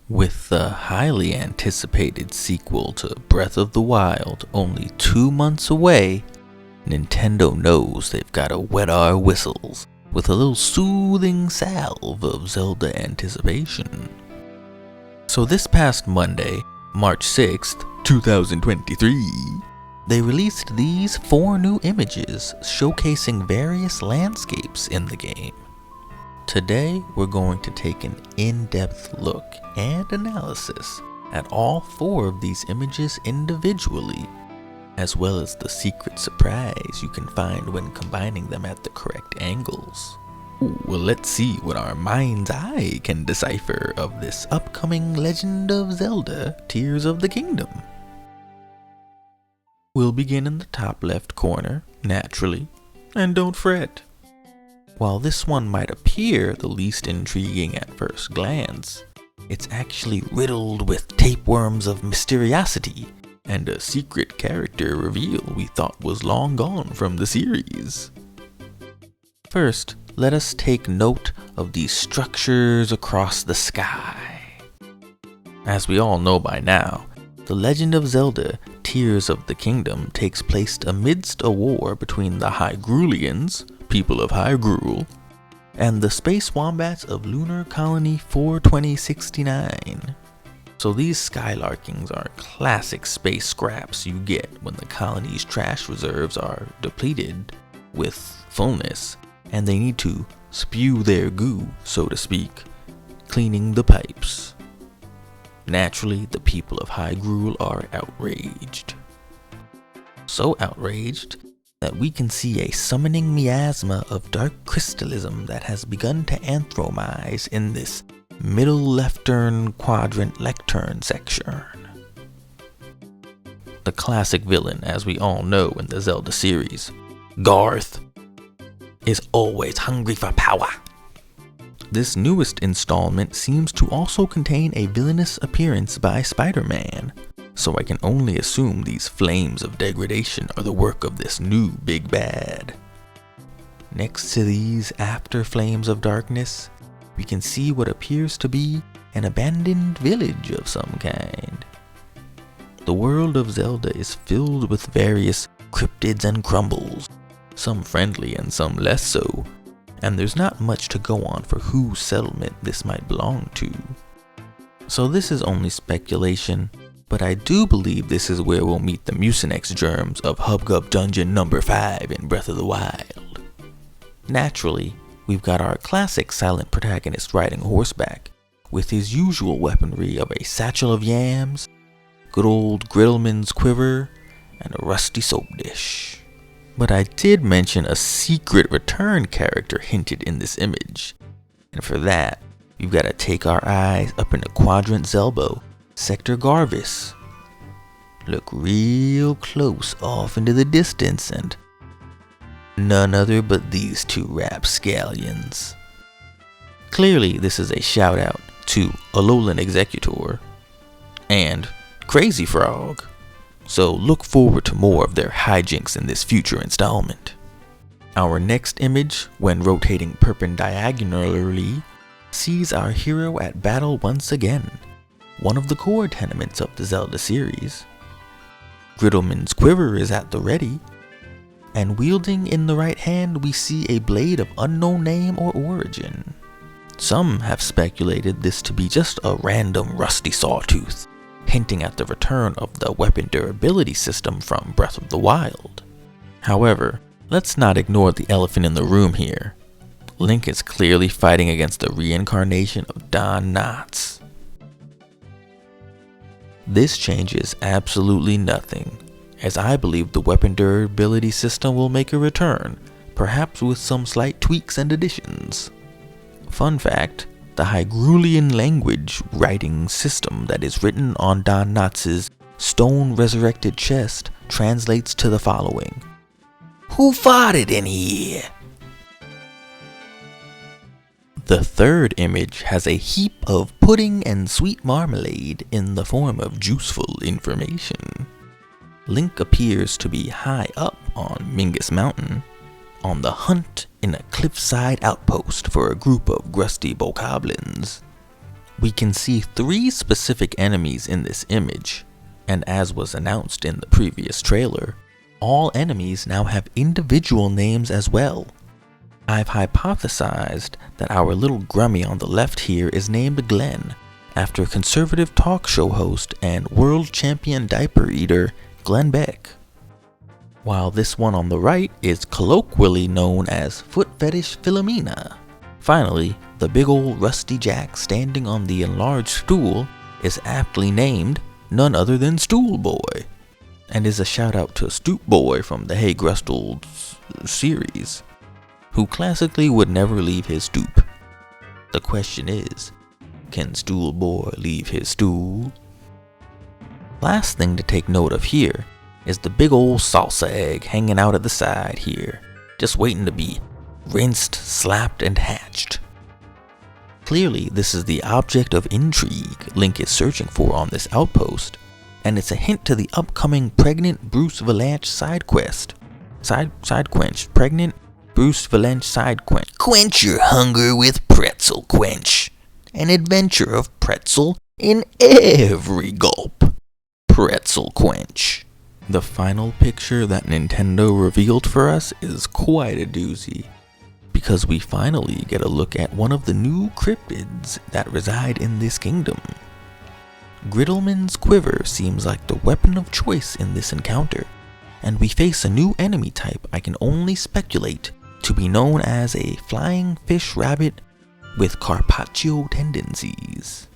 With the highly anticipated sequel to Breath of the Wild only 2 months away, Nintendo knows they've gotta wet our whistles with a little soothing salve of Zelda anticipation. So this past Monday, March 6th, 2023, they released these 4 new images showcasing various landscapes in the game. Today, we're going to take an in-depth look and analysis at all 4 of these images individually, as well as the secret surprise you can find when combining them at the correct angles. Well, let's see what our mind's eye can decipher of this upcoming Legend of Zelda Tears of the Kingdom. We'll begin in the top left corner, naturally, and don't fret. While this one might appear the least intriguing at first glance, it's actually riddled with tapeworms of mysteriosity and a secret character reveal we thought was long gone from the series. First, let us take note of these structures across the sky. As we all know by now, The Legend of Zelda Tears of the Kingdom takes place amidst a war between the Hyrule, people of Hyrule, and the space wombats of Lunar Colony 42069. So these skylarkings are classic space scraps you get when the colony's trash reserves are depleted with fullness, and they need to spew their goo, so to speak, cleaning the pipes. Naturally, the people of Hyrule are outraged. So outraged that we can see a summoning miasma of dark crystallism that has begun to anthromize in this middle left-turn quadrant lectern section. The classic villain, as we all know in the Zelda series, Garth, is always hungry for power. This newest installment seems to also contain a villainous appearance by Spider-Man, so I can only assume these flames of degradation are the work of this new big bad. Next to these after flames of darkness, we can see what appears to be an abandoned village of some kind. The world of Zelda is filled with various cryptids and crumbles, some friendly and some less so, and there's not much to go on for whose settlement this might belong to. So this is only speculation, but I do believe this is where we'll meet the Mucinex germs of Hubgub Dungeon number 5 in Breath of the Wild. Naturally, we've got our classic silent protagonist riding horseback, with his usual weaponry of a satchel of yams, good old Griddleman's quiver, and a rusty soap dish. But I did mention a secret return character hinted in this image, and for that, we've got to take our eyes up into Quadrant Zelbo, Sector Garvis. Look real close off into the distance and none other but these 2 rapscallions. Clearly this is a shout out to Alolan Executor and Crazy Frog, so look forward to more of their hijinks in this future installment. Our next image, when rotating perpendicularly, sees our hero at battle once again, one of the core tenements of the Zelda series. Griddleman's quiver is at the ready, and wielding in the right hand we see a blade of unknown name or origin. Some have speculated this to be just a random rusty sawtooth, hinting at the return of the weapon durability system from Breath of the Wild. However, let's not ignore the elephant in the room here. Link is clearly fighting against the reincarnation of Don Knotts. This changes absolutely nothing, as I believe the weapon durability system will make a return, perhaps with some slight tweaks and additions. Fun fact, the Hyrule language writing system that is written on Don Knotts' stone resurrected chest translates to the following: "Who farted in here?" The third image has a heap of pudding and sweet marmalade in the form of juseful information. Link appears to be high up on Mingus Mountain, on the hunt in a cliffside outpost for a group of grusty bokoblins. We can see 3 specific enemies in this image, and as was announced in the previous trailer, all enemies now have individual names as well. I've hypothesized that our little grummy on the left here is named Glenn, after conservative talk show host and world champion diaper eater Glenn Beck, while this one on the right is colloquially known as Foot Fetish Philomena. Finally, the big old rusty jack standing on the enlarged stool is aptly named none other than Stool Boy, and is a shout out to Stoop Boy from the Hey Grustles series, who classically would never leave his stoop. The question is, can Stool Boy leave his stool? Last thing to take note of here is the big old salsa egg hanging out at the side here, just waiting to be rinsed, slapped, and hatched. Clearly, this is the object of intrigue Link is searching for on this outpost, and it's a hint to the upcoming Pregnant Bruce Valanche side quest. Side quench. Pregnant Bruce Valanche side quench. Quench your hunger with Pretzel Quench. An adventure of pretzel in every gulp. Pretzel Quench. The final picture that Nintendo revealed for us is quite a doozy, because we finally get a look at one of the new cryptids that reside in this kingdom. Griddleman's quiver seems like the weapon of choice in this encounter, and we face a new enemy type I can only speculate to be known as a flying fish rabbit with Carpaccio tendencies.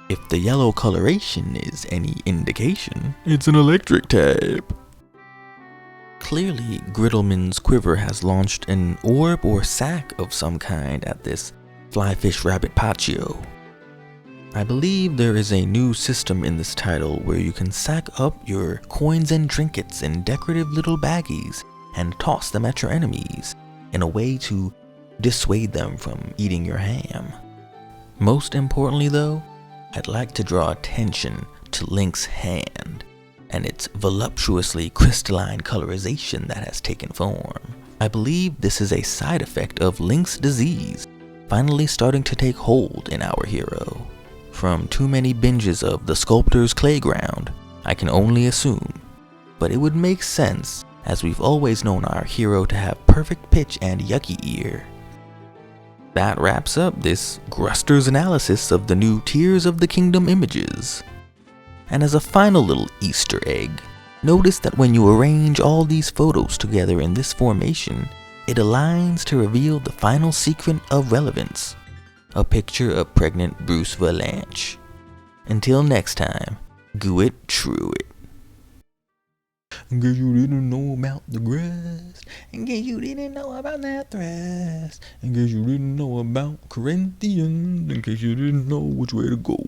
If the yellow coloration is any indication, it's an electric type. Clearly, Griddleman's quiver has launched an orb or sack of some kind at this flyfish rabbit Paccio. I believe there is a new system in this title where you can sack up your coins and trinkets in decorative little baggies and toss them at your enemies in a way to dissuade them from eating your ham. Most importantly though, I'd like to draw attention to Link's hand and its voluptuously crystalline colorization that has taken form. I believe this is a side effect of Link's disease finally starting to take hold in our hero. From too many binges of The Sculptor's Playground, I can only assume, but it would make sense as we've always known our hero to have perfect pitch and yucky ear. That wraps up this Gruster's analysis of the new Tears of the Kingdom images. And as a final little Easter egg, notice that when you arrange all these photos together in this formation, it aligns to reveal the final secret of relevance, a picture of pregnant Bruce Valanche. Until next time, goo it, true it. In case you didn't know about the grass, in case you didn't know about that thrust, in case you didn't know about Corinthians, in case you didn't know which way to go,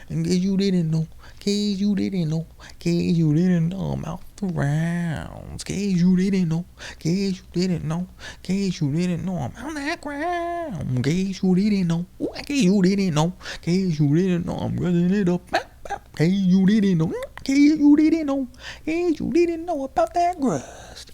in case you didn't know, case you didn't know, case you didn't know about the rounds, case you didn't know, case you didn't know, case you didn't know about that ground, case you didn't know, case you didn't know, case you didn't know, I'm running it up. Case you didn't know, case you didn't know, case you didn't know about that grass.